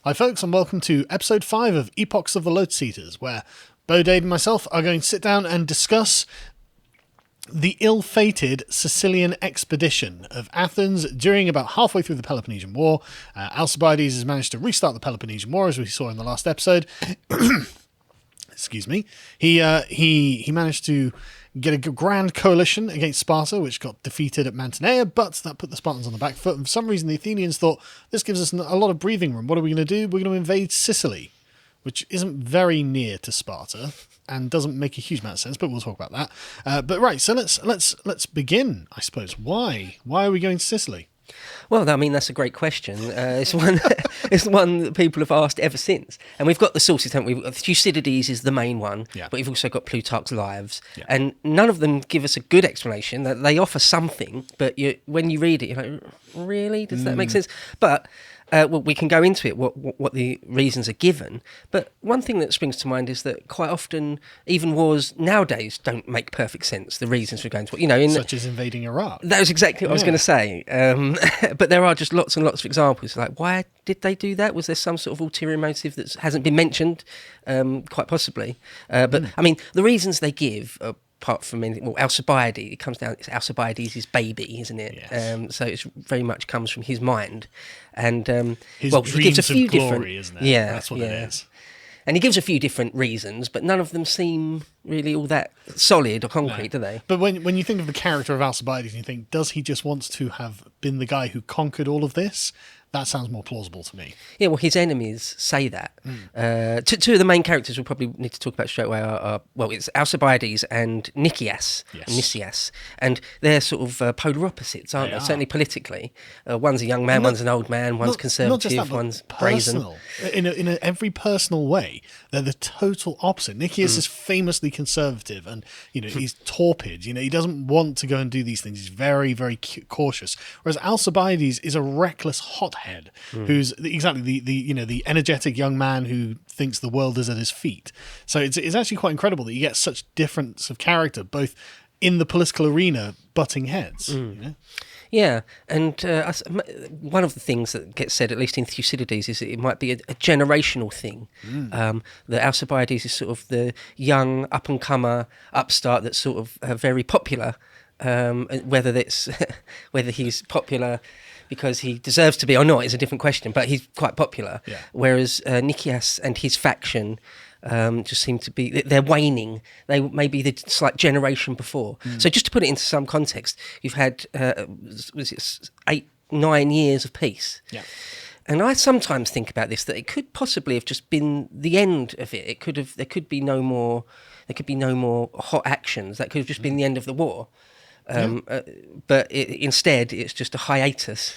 Hi folks, and welcome to episode 5 of Epochs of the Lotus Eaters, where Bo, Dade and myself are going to sit down and discuss the ill-fated Sicilian expedition of Athens during about halfway through the Peloponnesian War. Alcibiades has managed to restart the Peloponnesian War, as we saw in the last episode. Excuse me. He managed to get a grand coalition against Sparta, which got defeated at Mantinea, but that put the Spartans on the back foot. And for some reason, the Athenians thought, this gives us a lot of breathing room. What are we going to do? We're going to invade Sicily, which isn't very near to Sparta and doesn't make a huge amount of sense, but we'll talk about that. But right, so let's begin, I suppose. Why are we going to Sicily? Well, I mean, that's a great question. It's one it's one that people have asked ever since. And we've got the sources, haven't we? Thucydides is the main one, but we've also got Plutarch's Lives. Yeah. And none of them give us a good explanation. That they offer something, but when you read it, you're like, really? Does that make sense? But well, we can go into it, what the reasons are given. But one thing that springs to mind is that quite often, even wars nowadays don't make perfect sense, the reasons for going to war. Such as invading Iraq. That was exactly what I was going to say. But there are just lots and lots of examples. Like, why did they do that? Was there some sort of ulterior motive that hasn't been mentioned? Quite possibly. But, I mean, the reasons they give apart from anything, well, Alcibiades, it comes down, it's Alcibiades' baby, isn't it? Yes. So it very much comes from his mind. And, his well, dreams he gives a few of glory, different, isn't it? Yeah. That's what it is. And he gives a few different reasons, but none of them seem really all that solid or concrete, do they? But when you think of the character of Alcibiades, you think, does he just want to have been the guy who conquered all of this? That sounds more plausible to me. Yeah, well, his enemies say that. Two of the main characters we'll probably need to talk about straight away are it's Alcibiades and Nicias, and they're sort of polar opposites, aren't they? Certainly politically. One's a young man, one's an old man, one's conservative, one's brazen. In every personal way, they're the total opposite. Nicias is famously conservative, and he's torpid. He doesn't want to go and do these things. He's very, very cautious. Whereas Alcibiades is a reckless hothead. Who's exactly the energetic young man who thinks the world is at his feet. So it's actually quite incredible that you get such difference of character, both in the political arena, butting heads. Yeah, and one of the things that gets said, at least in Thucydides, is that it might be a generational thing. That Alcibiades is sort of the young up-and-comer upstart that's sort of very popular. Whether he's popular because he deserves to be or not is a different question, but he's quite popular. Yeah. Whereas Nicias and his faction just seem to be, they're waning. They may be the slight generation before. So just to put it into some context, you've had, 8-9 years of peace. Yeah. And I sometimes think about this, that it could possibly have just been the end of it. There could be no more hot actions. That could have just been the end of the war. But instead, it's just a hiatus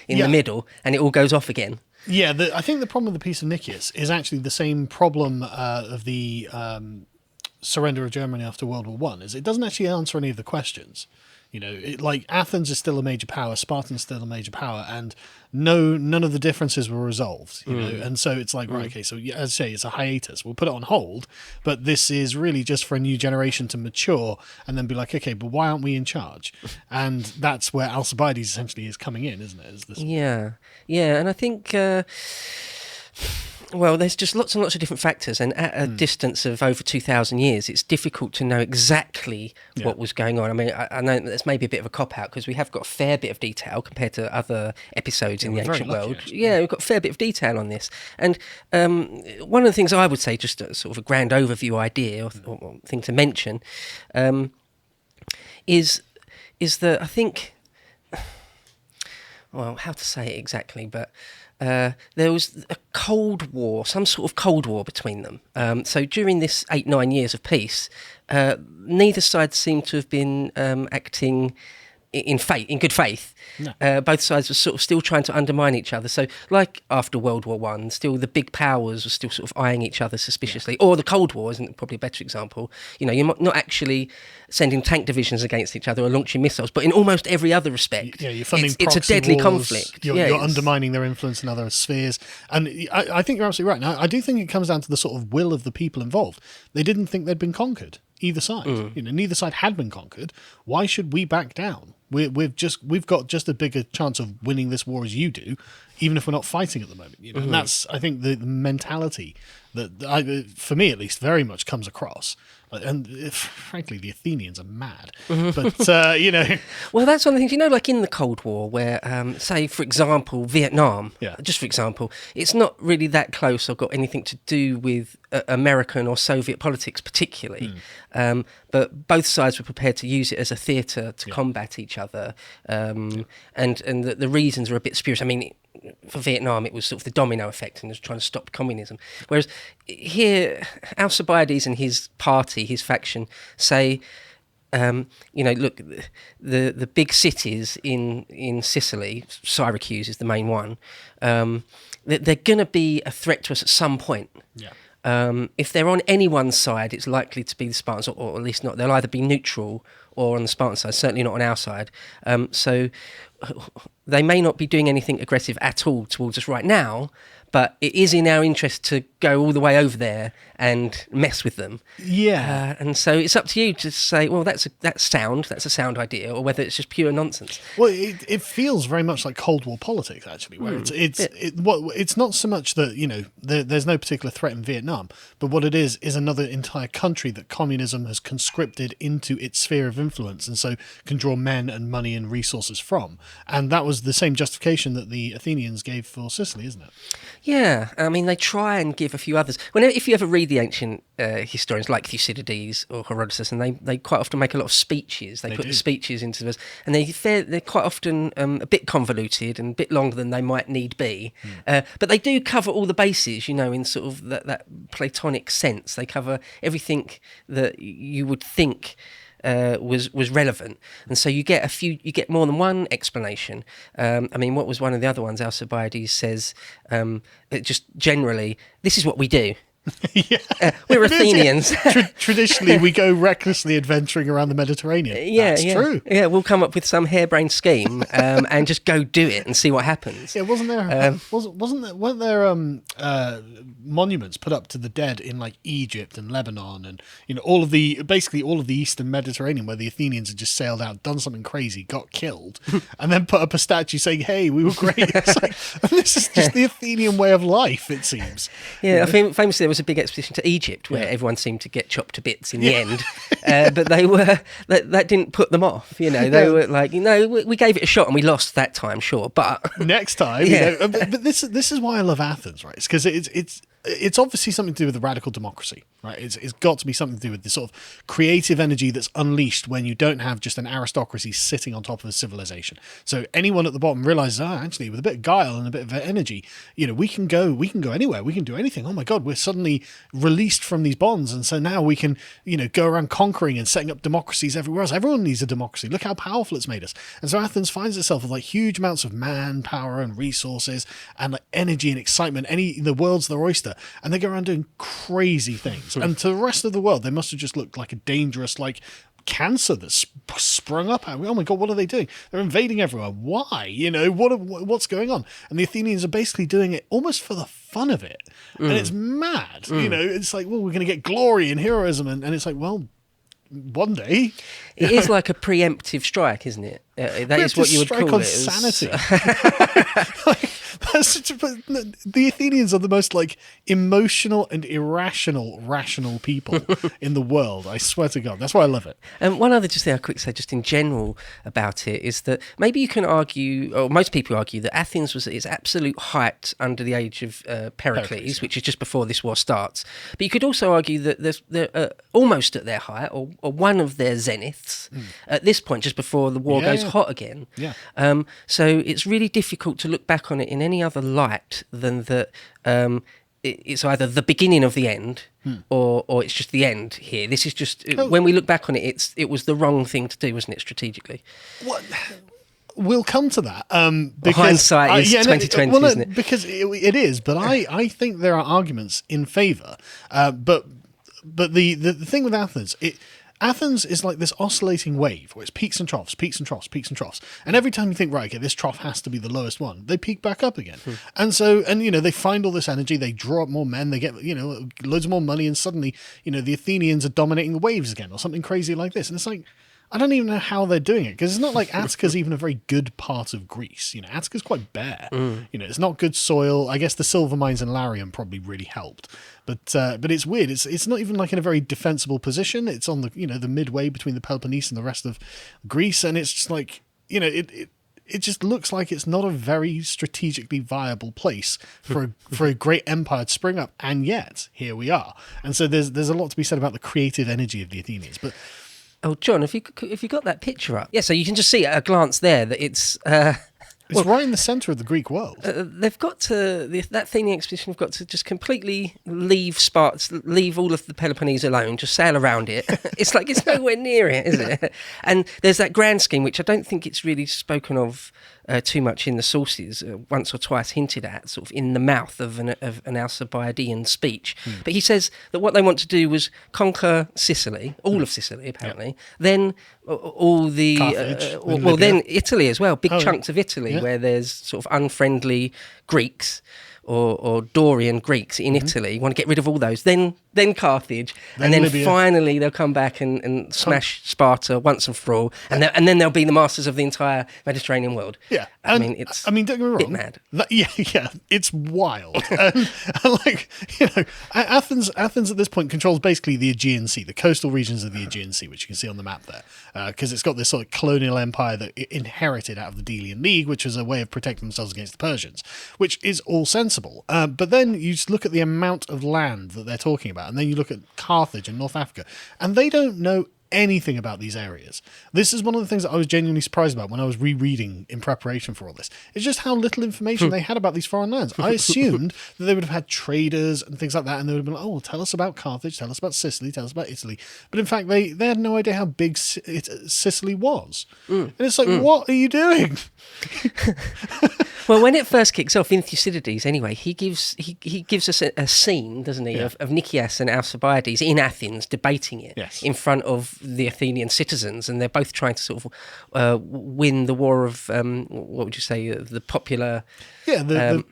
in the middle, and it all goes off again. Yeah, I think the problem with the Peace of Nicias is actually the same problem of the surrender of Germany after World War I, is it doesn't actually answer any of the questions. Like Athens is still a major power, Spartan's still a major power, and none of the differences were resolved. And so it's like, right, okay, so as I say, it's a hiatus. We'll put it on hold, but this is really just for a new generation to mature and then be like, okay, but why aren't we in charge? And that's where Alcibiades essentially is coming in, isn't it? Yeah, and I think. Well, there's just lots and lots of different factors, and at a distance of over 2,000 years, it's difficult to know exactly what was going on. I mean, I know that's maybe a bit of a cop-out, because we have got a fair bit of detail compared to other episodes in the ancient world. Yeah, we've got a fair bit of detail on this. And one of the things I would say, just a sort of a grand overview idea or thing to mention, is that I think, well, how to say it exactly, but there was a Cold War, some sort of Cold War between them. So during this 8-9 years of peace, neither side seemed to have been acting in good faith. No. Both sides were sort of still trying to undermine each other. So, like after World War I, still the big powers were still sort of eyeing each other suspiciously. Or the Cold War isn't probably a better example. You're not actually sending tank divisions against each other or launching missiles, but in almost every other respect, you're funding it's a deadly conflict. You're undermining their influence in other spheres. And I think you're absolutely right. Now, I do think it comes down to the sort of will of the people involved. They didn't think they'd been conquered. Either side, neither side had been conquered. Why should we back down? We've got just a bigger chance of winning this war as you do. even if we're not fighting at the moment. And that's, I think, the mentality that for me at least, very much comes across. And frankly, the Athenians are mad. But, Well, that's one of the things, like in the Cold War, where, say, for example, Vietnam, just for example, it's not really that close or got anything to do with American or Soviet politics particularly. But both sides were prepared to use it as a theatre to combat each other. And the reasons are a bit spurious. I mean, for Vietnam, it was sort of the domino effect and was trying to stop communism. Whereas here, Alcibiades and his party, his faction, say, look, the big cities in Sicily, Syracuse is the main one, they're going to be a threat to us at some point. Yeah. If they're on anyone's side, it's likely to be the Spartans, or at least not. They'll either be neutral or on the Spartan side, certainly not on our side. So they may not be doing anything aggressive at all towards us right now, but it is in our interest to go all the way over there and mess with them. Yeah. And so it's up to you to say, well, that's a sound idea, or whether it's just pure nonsense. Well, it feels very much like Cold War politics, actually, where it's not so much that, there's no particular threat in Vietnam, but what it is another entire country that communism has conscripted into its sphere of influence, and so can draw men and money and resources from. And that was the same justification that the Athenians gave for Sicily, isn't it? Yeah, I mean, they try and give a few others. If you ever read the ancient historians like Thucydides or Herodotus, and they quite often make a lot of speeches. They put the speeches into this, and they're quite often a bit convoluted and a bit longer than they might need be. But they do cover all the bases, in sort of that Platonic sense. They cover everything that you would think was relevant, and so you get more than one explanation. I mean, what was one of the other ones? Alcibiades says, just generally, this is what we do. We're Athenians. Traditionally, we go recklessly adventuring around the Mediterranean. That's true. Yeah, we'll come up with some harebrained scheme and just go do it and see what happens. Yeah, weren't there monuments put up to the dead in like Egypt and Lebanon and basically all of the Eastern Mediterranean, where the Athenians had just sailed out, done something crazy, got killed, and then put up a statue saying, "Hey, we were great." It's like, this is just the Athenian way of life, it seems. Yeah, I think famously there was a big expedition to Egypt where everyone seemed to get chopped to bits in the end, but that didn't put them off. They were like, we gave it a shot and we lost that time, sure, but next time. But this is why I love Athens, right? It's because it's obviously something to do with the radical democracy, right? It's got to be something to do with the sort of creative energy that's unleashed when you don't have just an aristocracy sitting on top of a civilization. So anyone at the bottom realizes, actually, with a bit of guile and a bit of energy, we can go anywhere, we can do anything. Oh my God, we're suddenly released from these bonds, and so now we can, go around conquering and setting up democracies everywhere else. Everyone needs a democracy. Look how powerful it's made us. And so Athens finds itself with like huge amounts of manpower and resources and like energy and excitement. The world's their oyster. And they go around doing crazy things. And to the rest of the world, they must have just looked like a dangerous, cancer that's sprung up. Oh my God, what are they doing? They're invading everywhere. Why? What's going on? And the Athenians are basically doing it almost for the fun of it. And it's mad. It's like, well, we're going to get glory and heroism. And it's like, well, one day. It is like a preemptive strike, isn't it? That is what you would call it. Sanity. The Athenians are the most emotional and irrational, rational people in the world. I swear to God, that's why I love it. And one other thing I quick say, just in general about it, is that maybe you can argue, or most people argue, that Athens was at its absolute height under the age of Pericles, which is just before this war starts. But you could also argue that they're almost at their height, or one of their zeniths at this point, just before the war goes hot again. Yeah. So it's really difficult to look back on it in any other light than that it's either the beginning of the end or it's just the end here. This is just, when we look back on it, it was the wrong thing to do, wasn't it, strategically? What? We'll come to that. Because hindsight is 2020, isn't it? Because it is, but I think there are arguments in favour. But the thing with Athens is like this oscillating wave where it's peaks and troughs, peaks and troughs, peaks and troughs. And every time you think, right, okay, this trough has to be the lowest one, they peak back up again. And they find all this energy, they draw up more men, they get, loads more money, and suddenly, the Athenians are dominating the waves again or something crazy like this. And it's like, I don't even know how they're doing it, because it's not like Attica's even a very good part of Greece. Attica's quite bare. It's not good soil. I guess the silver mines in Larium probably really helped, but it's weird. It's not even like in a very defensible position. It's on the the midway between the Peloponnese and the rest of Greece, and it's just like it just looks like it's not a very strategically viable place for a great empire to spring up, and yet here we are. And so there's a lot to be said about the creative energy of the Athenians, but. Oh, John, if you got that picture up, yeah, so you can just see at a glance there that it's Right in the centre of the Greek world. They've got to that Athenian expedition have got to just completely leave all of the Peloponnese alone, just sail around it. It's like it's nowhere near it, is it? And there's that grand scheme, which I don't think it's really spoken of too much in the sources. Once or twice hinted at, sort of in the mouth of an Alcibiades speech. But he says that what they want to do was conquer Sicily, all of Sicily, apparently. Then all the then Italy as well, big chunks of Italy where there's sort of unfriendly Greeks or Dorian Greeks in Italy. You want to get rid of all those. Then Carthage, and then Libya. Finally they'll come back and smash Sparta once and for all, and then they'll be the masters of the entire Mediterranean world. Yeah, I mean don't get me wrong. bit mad. It's wild. and like Athens at this point controls basically the Aegean Sea, the coastal regions of the Aegean Sea, which you can see on the map there, because it's got this sort of colonial empire that it inherited out of the Delian League, which was a way of protecting themselves against the Persians, which is all sensible. But then you just look at the amount of land that they're talking about, and then you look at Carthage and North Africa, and they don't know anything about these areas. This is one of the things that I was genuinely surprised about when I was rereading in preparation for all this. It's just how little information they had about these foreign lands. I assumed that they would have had traders and things like that, and they would have been like, oh, well, tell us about Carthage, tell us about Sicily, tell us about Italy. But in fact, they had no idea how big Sicily was. And it's like, what are you doing? Well, when it first kicks off in Thucydides, anyway, he gives us a scene, doesn't he, of Nicias and Alcibiades in Athens debating it in front of the Athenian citizens, and they're both trying to sort of win the war of what would you say, the popular. Yeah, the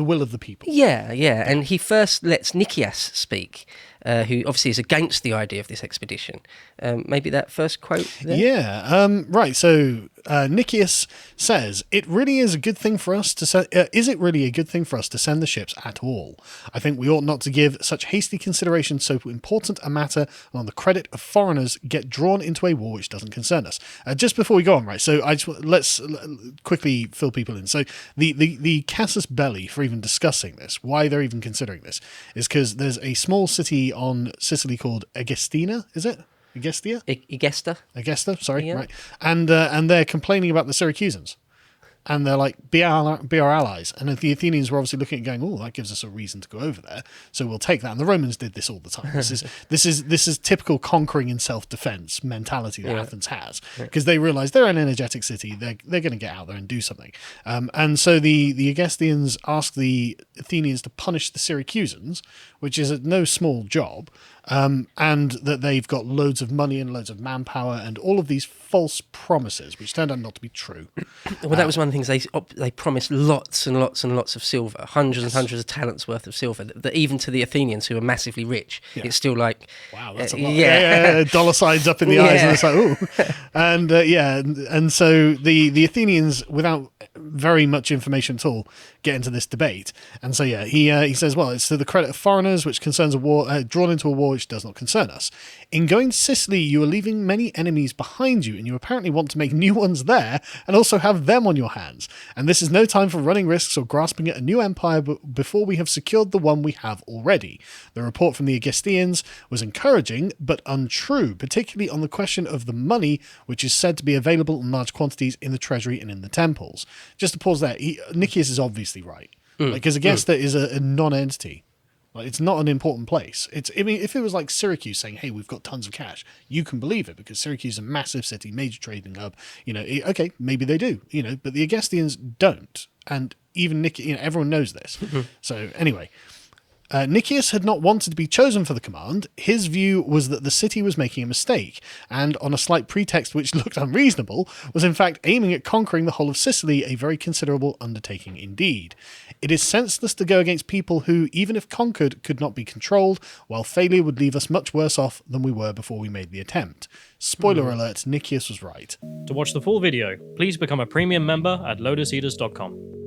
will of the people. Yeah, and he first lets Nicias speak, who obviously is against the idea of this expedition. Maybe that first quote there? Yeah, right. So Nicias says, "It really is a good thing for us to send. Is it really a good thing for us to send the ships at all? I think we ought not to give such hasty consideration to so important a matter, and on the credit of foreigners, get drawn into a war which doesn't concern us." Just before we go on, right? So let's quickly fill people in. So the casus belli for even discussing this, why they're even considering this, is because there's a small city on Sicily called Agestina, is it? Agestia? Egesta, sorry, right. And they're complaining about the Syracusans. And they're like, be our allies. And the Athenians were obviously looking at it going, oh, that gives us a reason to go over there, so we'll take that. And the Romans did this all the time. This is typical conquering in self-defense mentality that Athens has, because they realise they're an energetic city. They're going to get out there and do something. And so the Agestians ask the Athenians to punish the Syracusans, which is no small job. And that they've got loads of money and loads of manpower and all of these false promises, which turned out not to be true. Well, that was one of the things they promised lots and lots and lots of silver, hundreds and hundreds of talents worth of silver. That even to the Athenians, who are massively rich, it's still like, wow, that's a lot. Yeah, dollar signs up in the eyes, and it's like, ooh, and and so the Athenians, without very much information at all, get into this debate. And so he says, well, it's to the credit of foreigners, which concerns a war, drawn into a war which does not concern us. In going to Sicily, you are leaving many enemies behind you, and you apparently want to make new ones there and also have them on your hands. And this is no time for running risks or grasping at a new empire before we have secured the one we have already. The report from the Augustinians was encouraging but untrue, particularly on the question of the money which is said to be available in large quantities in the treasury and in the temples. Just to pause there, Nicias is obviously right, because Egesta is a non-entity. Like, it's not an important place. If it was like Syracuse saying, "Hey, we've got tons of cash," you can believe it, because Syracuse is a massive city, major trading hub. Okay, maybe they do. But the Augustinians don't, and even everyone knows this. So anyway, Nicias had not wanted to be chosen for the command. His view was that the city was making a mistake, and on a slight pretext which looked unreasonable, was in fact aiming at conquering the whole of Sicily, a very considerable undertaking indeed. It is senseless to go against people who, even if conquered, could not be controlled, while failure would leave us much worse off than we were before we made the attempt. Spoiler alert, Nicias was right. To watch the full video, please become a premium member at lotuseaters.com.